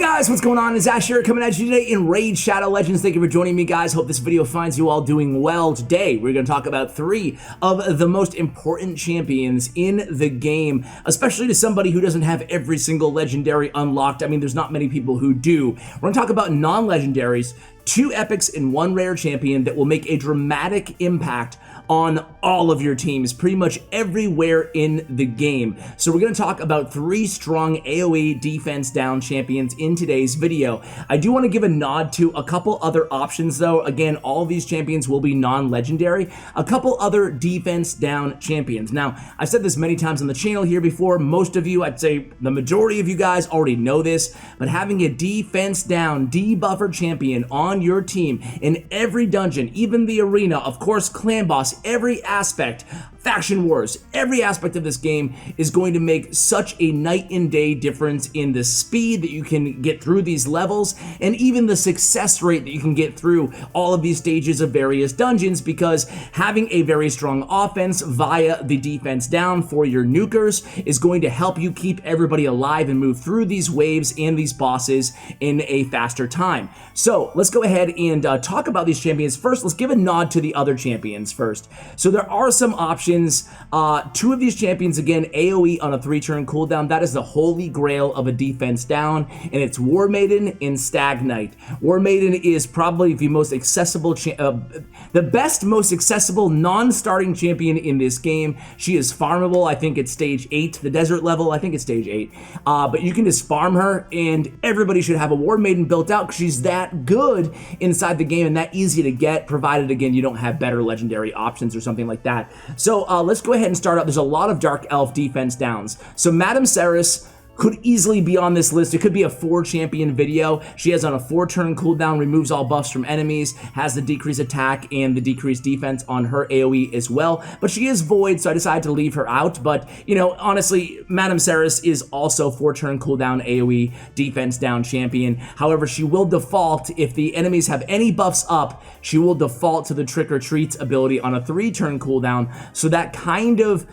Guys, what's going on? It's Ash here coming at you today in Raid Shadow Legends. Thank you for joining me, guys. Hope this video finds you all doing well. Today, we're going to talk about 3 of the most important champions in the game, especially to somebody who doesn't have every single legendary unlocked. I mean, there's not many people who do. We're going to talk about non-legendaries, 2 epics and 1 rare champion that will make a dramatic impact on all of your teams, pretty much everywhere in the game. So we're going to talk about 3 strong AOE defense down champions in today's video. I do want to give a nod to a couple other options though. Again, all of these champions will be non-legendary. A couple other defense down champions. Now, I've said this many times on the channel here before. Most of you, I'd say the majority of you guys already know this, but having a defense down, debuffer champion on your team in every dungeon, even the arena, of course, clan boss, every aspect, faction wars, every aspect of this game is going to make such a night and day difference in the speed that you can get through these levels and even the success rate that you can get through all of these stages of various dungeons, because having a very strong offense via the defense down for your nukers is going to help you keep everybody alive and move through these waves and these bosses in a faster time. So let's go ahead and talk about these champions. First, let's give a nod to the other champions first. So there are some options. 2 of these champions, again, AOE on a 3-turn cooldown. That is the holy grail of a defense down, and it's Warmaiden and Stag Knight. Warmaiden is probably the most accessible, the best, most accessible non-starting champion in this game. She is farmable. I think it's stage 8, the desert level. I think it's stage 8. But you can just farm her, and everybody should have a Warmaiden built out because she's that good inside the game and that easy to get, provided, again, you don't have better legendary options or something like that. So let's go ahead and start out. There's a lot of Dark Elf defense downs. So Madame Ceres could easily be on this list. It could be a 4 champion video. She has on a 4-turn cooldown, removes all buffs from enemies, has the decreased attack and the decreased defense on her AoE as well. But she is void, so I decided to leave her out. But, you know, honestly, Madame Ceres is also 4-turn cooldown AoE defense down champion. However, she will default, if the enemies have any buffs up, she will default to the Trick or Treats ability on a 3-turn cooldown. So that kind of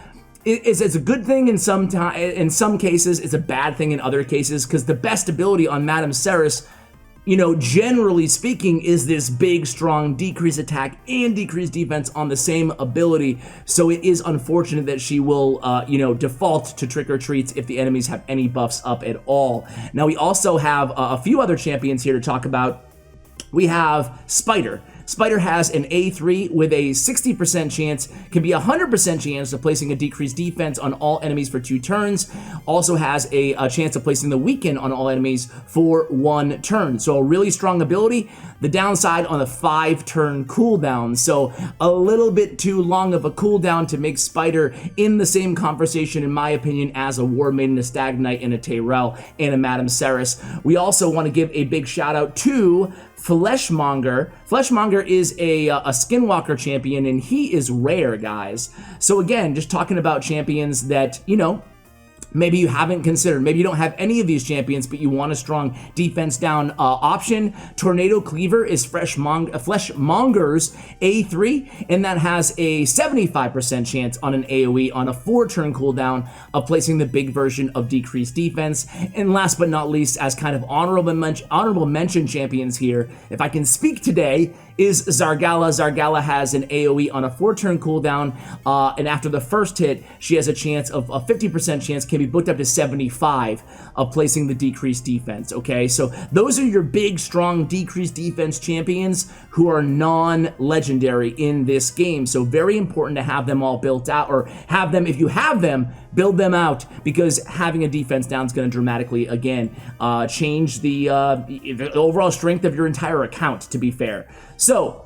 it's a good thing in some cases, it's a bad thing in other cases, because the best ability on Madame Ceres, you know, generally speaking, is this big, strong, decreased attack and decreased defense on the same ability. So it is unfortunate that she will, you know, default to Trick or Treats if the enemies have any buffs up at all. Now, we also have a few other champions here to talk about. We have Spider. Spider has an A3 with a 60% chance, can be a 100% chance of placing a decreased defense on all enemies for 2 turns. Also has a chance of placing the weaken on all enemies for 1 turn. So a really strong ability. The downside on a 5-turn cooldown. So a little bit too long of a cooldown to make Spider in the same conversation, in my opinion, as a Warmaiden, a Stag Knight, and a Tayrel, and a Madame Ceres. We also want to give a big shout out to Fleshmonger. Fleshmonger is a Skinwalker champion, and he is rare, guys. So again, just talking about champions that, you know, maybe you haven't considered. Maybe you don't have any of these champions, but you want a strong defense down option. Tornado Cleaver is Fleshmonger's A3, and that has a 75% chance on an AoE on a 4-turn cooldown of placing the big version of decreased defense. And last but not least, as kind of honorable mention champions here, if I can speak today, is Zargala. Zargala has an AoE on a 4-turn cooldown, and after the first hit, she has a chance of a 50% chance, can be booked up to 75 of placing the decreased defense. Okay, so those are your big, strong decreased defense champions who are non-legendary in this game. So very important to have them all built out, or have them, if you have them, build them out, because having a defense down is going to dramatically, again, change the overall strength of your entire account, to be fair. So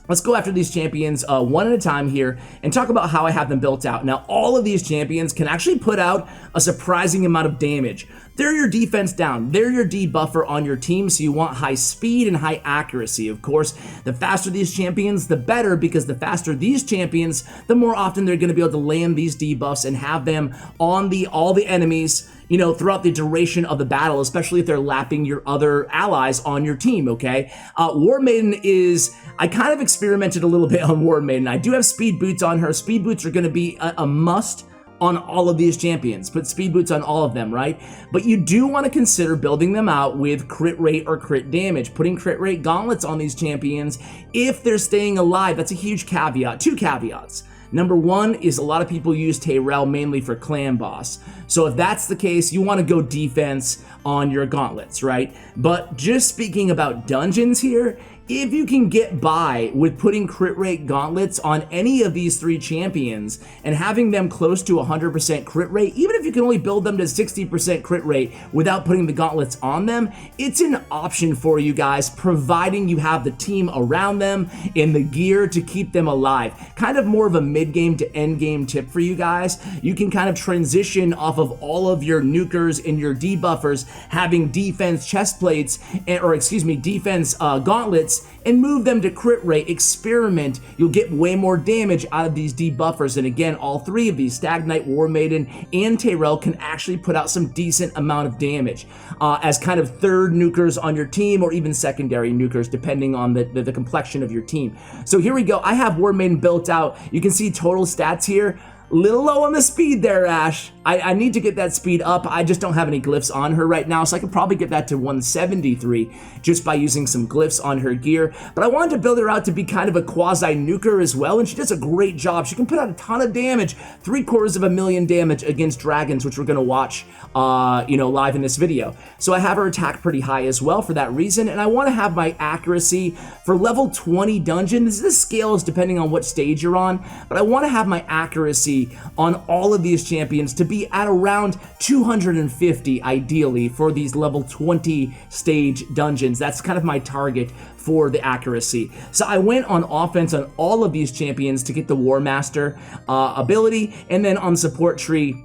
let's go after these champions one at a time here and talk about how I have them built out. Now, all of these champions can actually put out a surprising amount of damage. They're your defense down. They're your debuffer on your team, so you want high speed and high accuracy. Of course, the faster these champions, the better, because the faster these champions, the more often they're going to be able to land these debuffs and have them on all the enemies, you know, throughout the duration of the battle, especially if they're lapping your other allies on your team, okay? Warmaiden is, I kind of experimented a little bit on Warmaiden. I do have speed boots on her. Speed boots are going to be a must on all of these champions. Put speed boots on all of them, right? But you do want to consider building them out with crit rate or crit damage, putting crit rate gauntlets on these champions if they're staying alive. That's a huge caveat. Two caveats. Number one is a lot of people use Tayrel mainly for clan boss. So if that's the case, you want to go defense on your gauntlets, right? But just speaking about dungeons here, if you can get by with putting crit rate gauntlets on any of these three champions and having them close to 100% crit rate, even if you can only build them to 60% crit rate without putting the gauntlets on them, it's an option for you guys, providing you have the team around them and the gear to keep them alive. Kind of more of a mid-game to end-game tip for you guys. You can kind of transition off of all of your nukers and your debuffers having defense chest plates, or excuse me, defense gauntlets, and move them to crit rate. Experiment. You'll get way more damage out of these debuffers. And again, all three of these, Stag Knight, Warmaiden, and Tayrel, can actually put out some decent amount of damage as kind of third nukers on your team, or even secondary nukers, depending on the complexion of your team. So here we go. I have Warmaiden built out. You can see total stats here. Little low on the speed there, Ash. I need to get that speed up. I just don't have any glyphs on her right now, so I could probably get that to 173 just by using some glyphs on her gear. But I wanted to build her out to be kind of a quasi-nuker as well, and she does a great job. She can put out a ton of damage, 750,000 damage against dragons, which we're going to watch live in this video. So I have her attack pretty high as well for that reason, and I want to have my accuracy for level 20 dungeons. This scales depending on what stage you're on, but I want to have my accuracy on all of these champions to be at around 250 ideally for these level 20 stage dungeons. That's kind of my target for the accuracy. So I went on offense on all of these champions to get the War Master ability, and then on support tree,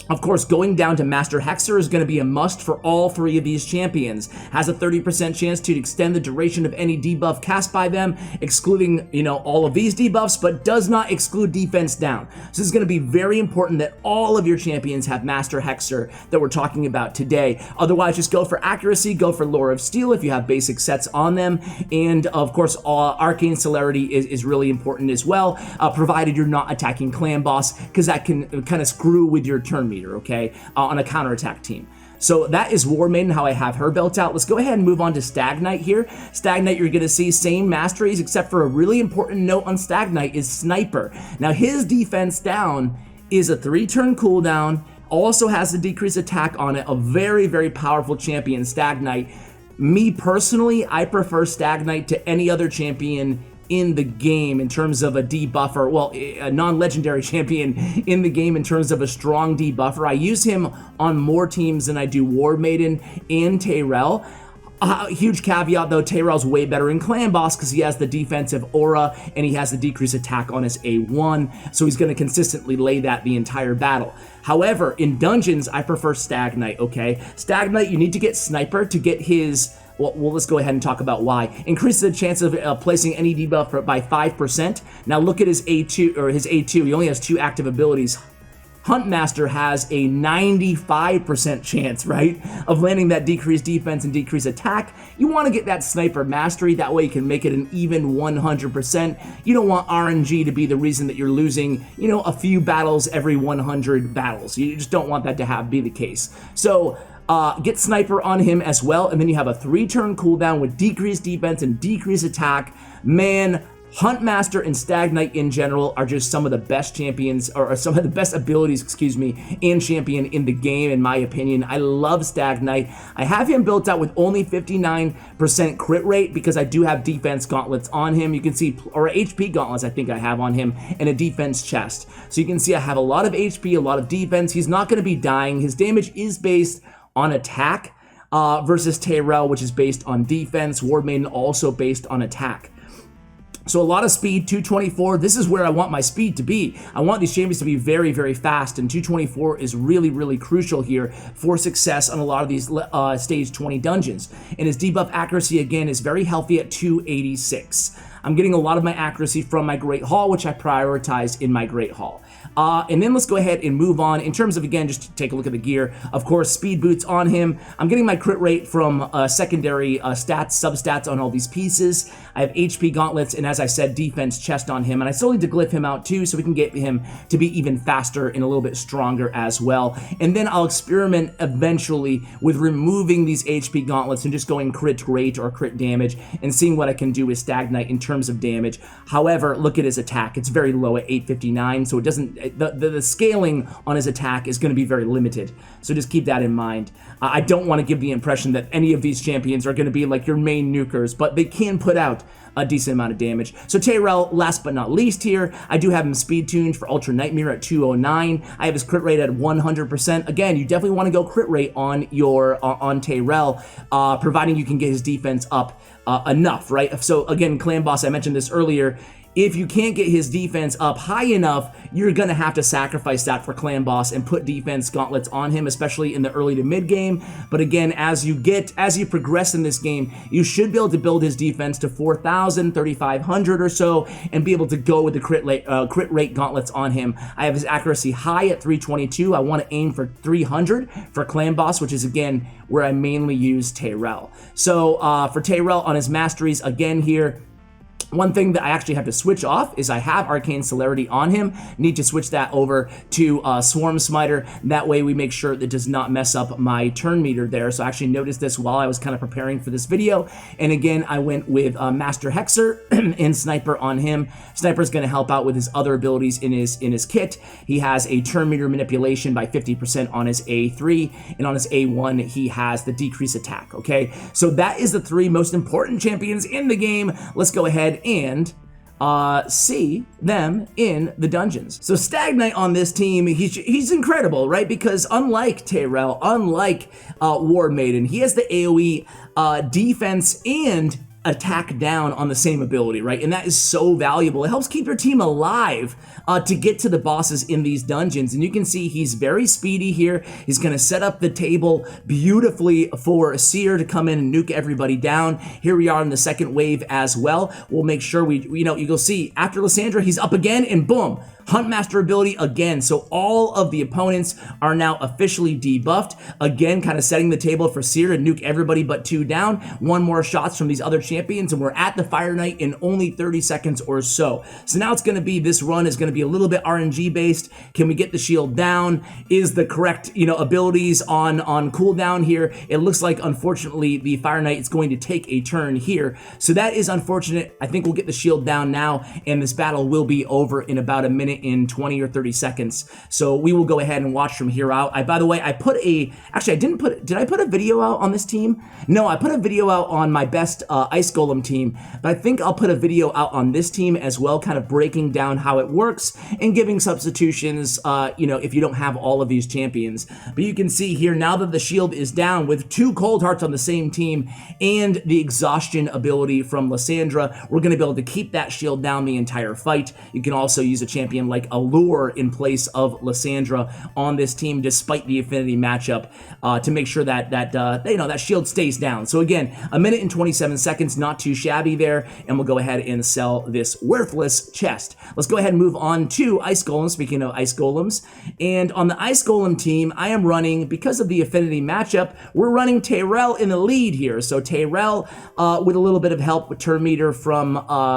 of course, going down to Master Hexer is going to be a must for all three of these champions. Has a 30% chance to extend the duration of any debuff cast by them, excluding, all of these debuffs, but does not exclude defense down. So this is going to be very important that all of your champions have Master Hexer that we're talking about today. Otherwise, just go for accuracy, go for Lore of Steel if you have basic sets on them, and of course, Arcane Celerity is really important as well, provided you're not attacking clan boss, because that can kind of screw with your turn meter, okay, on a counterattack team. So that is Warmaiden, how I have her built out. Let's go ahead and move on to Stag Knight here. Stag Knight, you're going to see same masteries, except for a really important note on Stag Knight is Sniper. Now, his defense down is a 3-turn cooldown, also has a decreased attack on it, a very, very powerful champion, Stag Knight. Me personally, I prefer Stag Knight to any other champion in the game in terms of a debuffer, well, a non-legendary champion in the game in terms of a strong debuffer. I use him on more teams than I do Warmaiden and Tayrel. Huge caveat though, Tayrel's way better in clan boss because he has the defensive aura and he has the decreased attack on his A1, so he's going to consistently lay that the entire battle. However, in dungeons, I prefer Stag Knight, okay? Stag Knight, you need to get Sniper to get his... Well, let's go ahead and talk about why. Increases the chance of placing any debuff by 5%. Now look at his A2, or his A2. He only has 2 active abilities. Huntmaster has a 95% chance, right, of landing that decreased defense and decreased attack. You want to get that Sniper mastery. That way you can make it an even 100%. You don't want RNG to be the reason that you're losing, a few battles every 100 battles. You just don't want that to be the case. So, get Sniper on him as well, and then you have a 3-turn cooldown with decreased defense and decreased attack. Man, Huntmaster and Stag Knight in general are just some of the best champions, or some of the best abilities, in champion in the game, in my opinion. I love Stag Knight. I have him built out with only 59% crit rate because I do have defense gauntlets on him. You can see, or HP gauntlets I think I have on him, and a defense chest. So you can see I have a lot of HP, a lot of defense. He's not going to be dying. His damage is based on attack versus Tayrel, which is based on defense. Warmaiden also based on attack. So a lot of speed, 224. This is where I want my speed to be. I want these champions to be very, very fast, and 224 is really, really crucial here for success on a lot of these stage 20 dungeons. And his debuff accuracy, again, is very healthy at 286. I'm getting a lot of my accuracy from my Great Hall, which I prioritize in my Great Hall. And then let's go ahead and move on in terms of, again, just to take a look at the gear. Of course, speed boots on him. I'm getting my crit rate from secondary stats, substats on all these pieces. I have HP gauntlets, and as I said, defense chest on him. And I still need to glyph him out too, so we can get him to be even faster and a little bit stronger as well. And then I'll experiment eventually with removing these HP gauntlets and just going crit rate or crit damage and seeing what I can do with Stag Knight in terms of damage. However, look at his attack. It's very low at 859, so it doesn't, the scaling on his attack is going to be very limited. So just keep that in mind. I don't want to give the impression that any of these champions are going to be like your main nukers, but they can put out a decent amount of damage. So Tayrel, last but not least here, I do have him speed tuned for Ultra Nightmare at 209. I have his crit rate at 100%. Again, you definitely want to go crit rate on your on Tayrel, providing you can get his defense up enough, right? So again, Clan Boss, I mentioned this earlier. If you can't get his defense up high enough, you're going to have to sacrifice that for Clan Boss and put defense gauntlets on him, especially in the early to mid game. But again, as you progress in this game, you should be able to build his defense to 4,000, 3,500 or so, and be able to go with the crit rate gauntlets on him. I have his accuracy high at 322. I want to aim for 300 for Clan Boss, which is again where I mainly use Tayrel. So for Tayrel on his masteries, again here, one thing that I actually have to switch off is I have Arcane Celerity on him. Need to switch that over to Swarm Smiter. That way we make sure that it does not mess up my turn meter there. So I actually noticed this while I was kind of preparing for this video. And again, I went with Master Hexer and Sniper on him. Sniper's going to help out with his other abilities in his kit. He has a turn meter manipulation by 50% on his A3, and on his A1 he has the decrease attack. Okay, so that is the three most important champions in the game. Let's go ahead and see them in the dungeons. So Stag Knight on this team, he's incredible, right? Because unlike Tayrel, unlike Warmaiden, he has the AOE defense and attack down on the same ability, right? And that is so valuable. It helps keep your team alive to get to the bosses in these dungeons. And you can see he's very speedy here. He's going to set up the table beautifully for Seer to come in and nuke everybody down. Here we are in the second wave as well. We'll make sure you'll see after Lysandra, he's up again and boom, Huntmaster ability again. So all of the opponents are now officially debuffed. Again, kind of setting the table for Seer to nuke everybody but 2 down. 1 more shots from these other champions, and we're at the Fire Knight in only 30 seconds or so. So now it's going to be, this run is going to be a little bit RNG based. Can we get the shield down? Is the correct, abilities on cooldown here? It looks like, unfortunately, the Fire Knight is going to take a turn here. So that is unfortunate. I think we'll get the shield down now, and this battle will be over in about a minute in 20 or 30 seconds. So we will go ahead and watch from here out. By the way, I put did I put a video out on this team? No, I put a video out on my best Ice Golem team, but I think I'll put a video out on this team as well, kind of breaking down how it works and giving substitutions, if you don't have all of these champions. But you can see here, now that the shield is down with 2 Cold Hearts on the same team and the exhaustion ability from Lysandra, we're going to be able to keep that shield down the entire fight. You can also use a champion like Allure in place of Lysandra on this team, despite the affinity matchup, to make sure that that shield stays down. So again, a minute and 27 seconds, not too shabby there, and we'll go ahead and sell this worthless chest. Let's go ahead and move on to Ice Golem. Speaking of Ice Golems, and on the Ice Golem team, I am running, because of the affinity matchup, we're running Tayrel in the lead here. So Tayrel with a little bit of help with turn meter from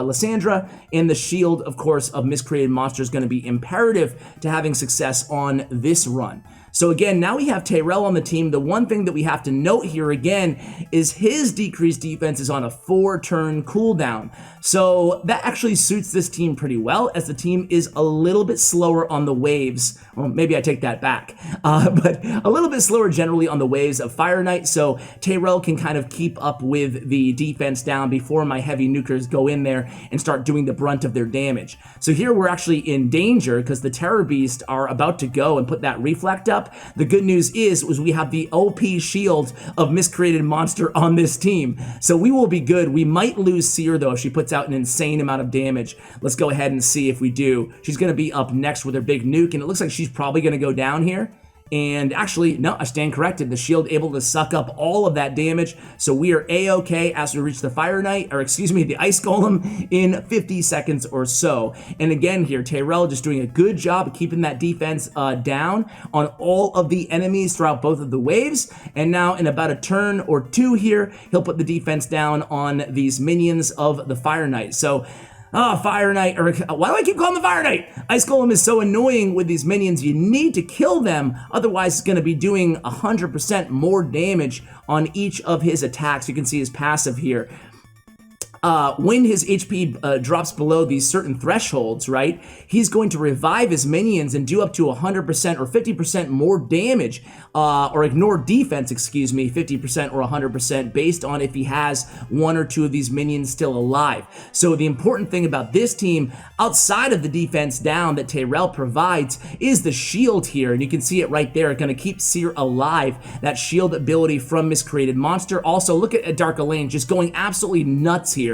Lysandra, and the shield, of course, of Miscreated Monster is going to be imperative to having success on this run. So again, now we have Tayrel on the team. The one thing that we have to note here again is his decreased defense is on a 4-turn cooldown. So that actually suits this team pretty well, as the team is a little bit slower on the waves. Well, maybe I take that back, but a little bit slower generally on the waves of Fire Knight. So Tayrel can kind of keep up with the defense down before my heavy nukers go in there and start doing the brunt of their damage. So here we're actually in danger because the Terror Beast are about to go and put that reflect up. The good news is we have the OP shield of Miscreated Monster on this team. So we will be good. We might lose Seer though if she puts out an insane amount of damage. Let's go ahead and see if we do. She's going to be up next with her big nuke, and it looks like she's probably going to go down here. And actually, no, I stand corrected. The shield able to suck up all of that damage. So we are A-okay as we reach the Fire Knight, or excuse me, the Ice Golem in 50 seconds or so. And again here, Tayrel just doing a good job of keeping that defense down on all of the enemies throughout both of the waves. And now in about a turn or two here, he'll put the defense down on these minions of the Fire Knight. So Fire Knight, or why do I keep calling the Fire Knight? Ice Golem is so annoying with these minions. You need to kill them, otherwise it's going to be doing 100% more damage on each of his attacks. You can see his passive here. When his HP drops below these certain thresholds, right, he's going to revive his minions and do up to 100% or 50% more damage, or ignore defense, excuse me, 50% or 100% based on if he has one or two of these minions still alive. So the important thing about this team, outside of the defense down that Tayrel provides, is the shield here, and you can see it right there, going to keep Seer alive, that shield ability from Miscreated Monster. Also, look at Dark Elaine just going absolutely nuts here.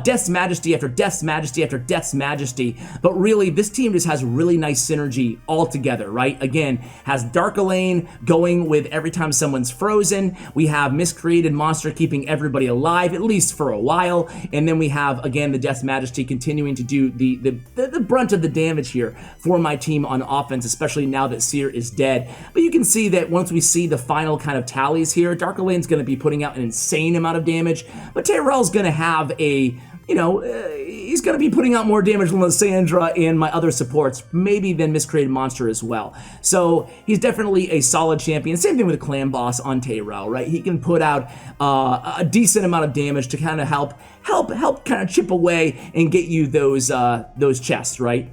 Death's Majesty after Death's Majesty after Death's Majesty, but really this team just has really nice synergy all together, right? Again, has Dark Elaine going with every time someone's frozen, we have Miscreated Monster keeping everybody alive, at least for a while, and then we have, again, the Death's Majesty continuing to do the brunt of the damage here for my team on offense, especially now that Seer is dead. But you can see that once we see the final kind of tallies here, Dark Elaine's going to be putting out an insane amount of damage, but Tayrel's going to have a, you know, he's going to be putting out more damage than Lysandra and my other supports, maybe than Miscreated Monster as well. So he's definitely a solid champion. Same thing with the clan boss on Tayrel, right? He can put out a decent amount of damage to kind of help kind of chip away and get you those chests, right?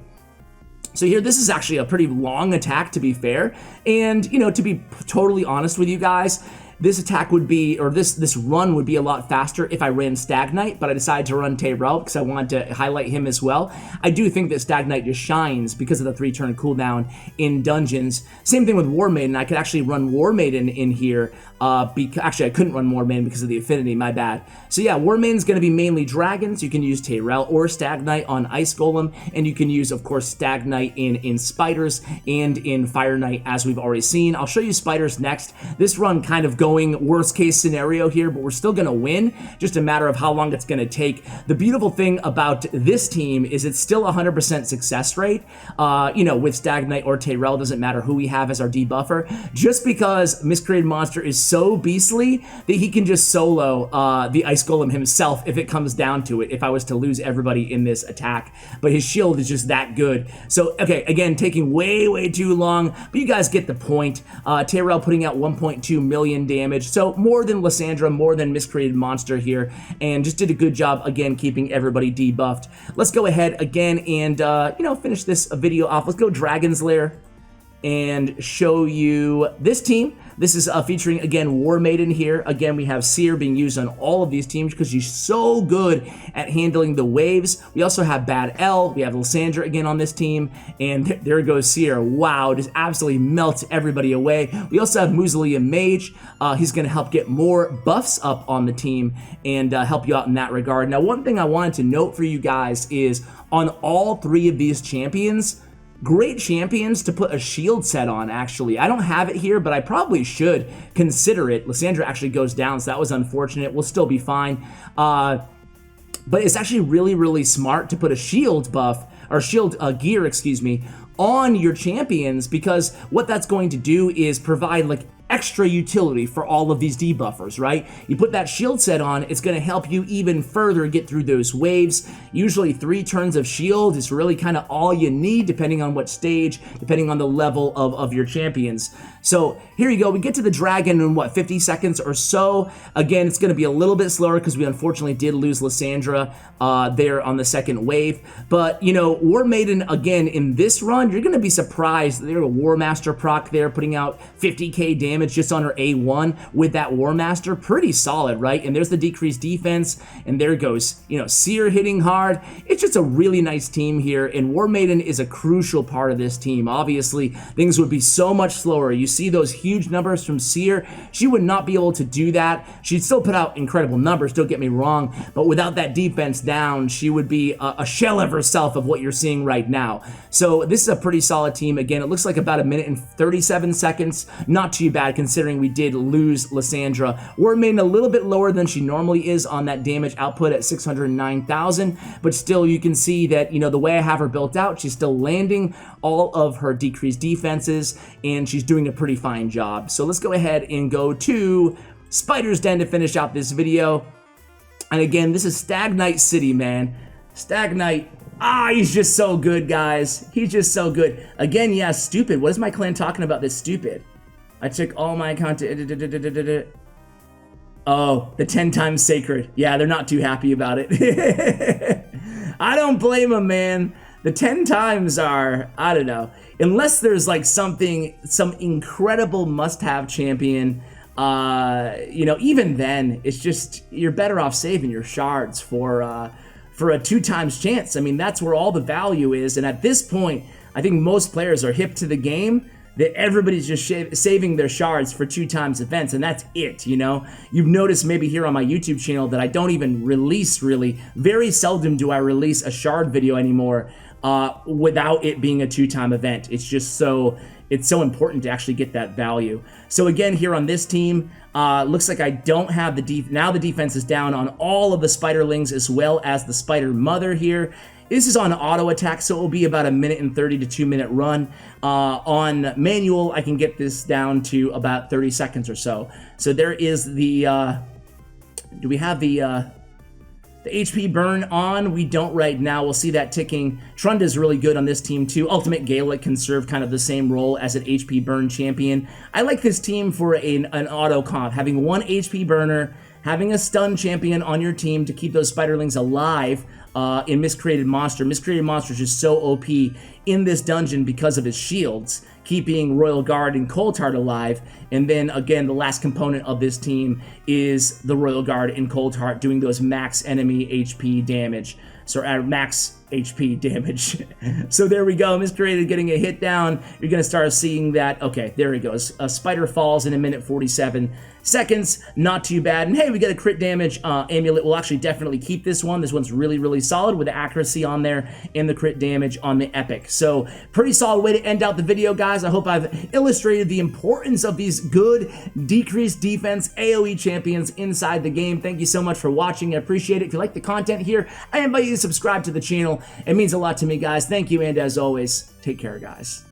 So here, this is actually a pretty long attack, to be fair. And, you know, to be totally honest with you guys, this attack would be, or this run would be a lot faster if I ran Stag Knight, but I decided to run Tayrel because I wanted to highlight him as well. I do think that Stag Knight just shines because of the 3-turn cooldown in dungeons. Same thing with Warmaiden. I could actually run Warmaiden in here. Actually, I couldn't run Warmaiden because of the affinity, my bad. So yeah, Warmaiden's going to be mainly dragons. You can use Tayrel or Stag Knight on Ice Golem, and you can use, of course, Stag Knight in Spiders and in Fire Knight, as we've already seen. I'll show you Spiders next. This run kind of going worst case scenario here, but we're still going to win, just a matter of how long it's going to take. The beautiful thing about this team is it's still 100% success rate, you know, with Stag Knight or Tayrel, doesn't matter who we have as our debuffer, just because Miscreated Monster is so beastly that he can just solo the Ice Golem himself if it comes down to it, if I was to lose everybody in this attack. But his shield is just that good. So, okay, again, taking way too long, but you guys get the point. Tayrel putting out 1.2 million damage, so more than Lysandra, more than Miscreated Monster here, and just did a good job, again, keeping everybody debuffed. Let's go ahead again and, you know, finish this video off. Let's go Dragon's Lair and show you this team. This is featuring, again, Warmaiden here. Again, we have Seer being used on all of these teams because she's so good at handling the waves. We also have Bad L. We have Lysandra again on this team. And there goes Seer. Wow, just absolutely melts everybody away. We also have Mausoleum Mage. He's going to help get more buffs up on the team and help you out in that regard. Now, one thing I wanted to note for you guys is on all three of these champions, great champions to put a shield set on, actually. I don't have it here, but I probably should consider it. Lysandra actually goes down, so that was unfortunate. We'll still be fine. But it's actually really smart to put a shield buff, or shield gear, excuse me, on your champions, because what that's going to do is provide, like, extra utility for all of these debuffers, right? You put that shield set on, it's going to help you even further get through those waves. Usually 3 turns of shield is really kind of all you need, depending on what stage, depending on the level of your champions. So here you go. We get to the dragon in, what, 50 seconds or so. Again, it's going to be a little bit slower because we unfortunately did lose Lysandra there on the second wave. But, you know, Warmaiden, again, in this run, you're going to be surprised. There's a War Master proc there putting out 50k damage damage just on her A1 with that War Master. Pretty solid, right? And there's the decreased defense, and there goes, you know, Seer hitting hard. It's just a really nice team here, and Warmaiden is a crucial part of this team. Obviously, things would be so much slower. You see those huge numbers from Seer. She would not be able to do that. She'd still put out incredible numbers, don't get me wrong, but without that defense down, she would be a shell of herself of what you're seeing right now. So this is a pretty solid team. Again, it looks like about 1 minute and 37 seconds. Not too bad considering we did lose Lysandra. Warmaiden a little bit lower than she normally is on that damage output at 609,000, but still you can see that, you know, the way I have her built out, she's still landing all of her decreased defenses, and she's doing a pretty fine job. So let's go ahead and go to Spider's Den to finish out this video. And again, this is Stag Knight City, man. Stag Knight, he's just so good, guys. He's just so good. Again, yeah, stupid. What is my clan talking about this stupid? I took all my content. Oh, the 10 times sacred. Yeah, they're not too happy about it. I don't blame them, man. The 10 times are, I don't know. Unless there's like some incredible must-have champion, you know, even then, it's just, you're better off saving your shards for a 2 times chance. I mean, that's where all the value is. And at this point, I think most players are hip to the game that everybody's just saving their shards for 2 times events, and that's it, you know? You've noticed maybe here on my YouTube channel that I don't even release, really. Very seldom do I release a shard video anymore without it being a 2-time event. It's just it's so important to actually get that value. So again, here on this team, looks like I don't have now the defense is down on all of the spiderlings as well as the spider mother here. This is on auto attack, so it will be about 1 minute and 30 to 2 minute run. On manual, I can get this down to about 30 seconds or so. So there is the, do we have the HP burn on? We don't right now. We'll see that ticking. Trunda's really good on this team too. Ultimate Gaelic can serve kind of the same role as an HP burn champion. I like this team for an auto comp. Having 1 HP burner, having a stun champion on your team to keep those spiderlings alive in Miscreated Monster. Miscreated Monster is just so OP in this dungeon because of his shields, keeping Royal Guard and Coldheart alive. And then again, the last component of this team is the Royal Guard and Coldheart doing those max enemy HP damage. So max HP damage. So there we go. Miscreated getting a hit down. You're going to start seeing that. Okay, there he goes. A spider falls in 1 minute 47 seconds. Not too bad. And hey, we got a crit damage amulet. We'll actually definitely keep this one. This one's really, really solid with the accuracy on there and the crit damage on the epic. So pretty solid way to end out the video, guys. I hope I've illustrated the importance of these good decreased defense AOE champions inside the game. Thank you so much for watching. I appreciate it. If you like the content here, I invite you to subscribe to the channel. It means a lot to me, guys. Thank you, and as always, take care, guys.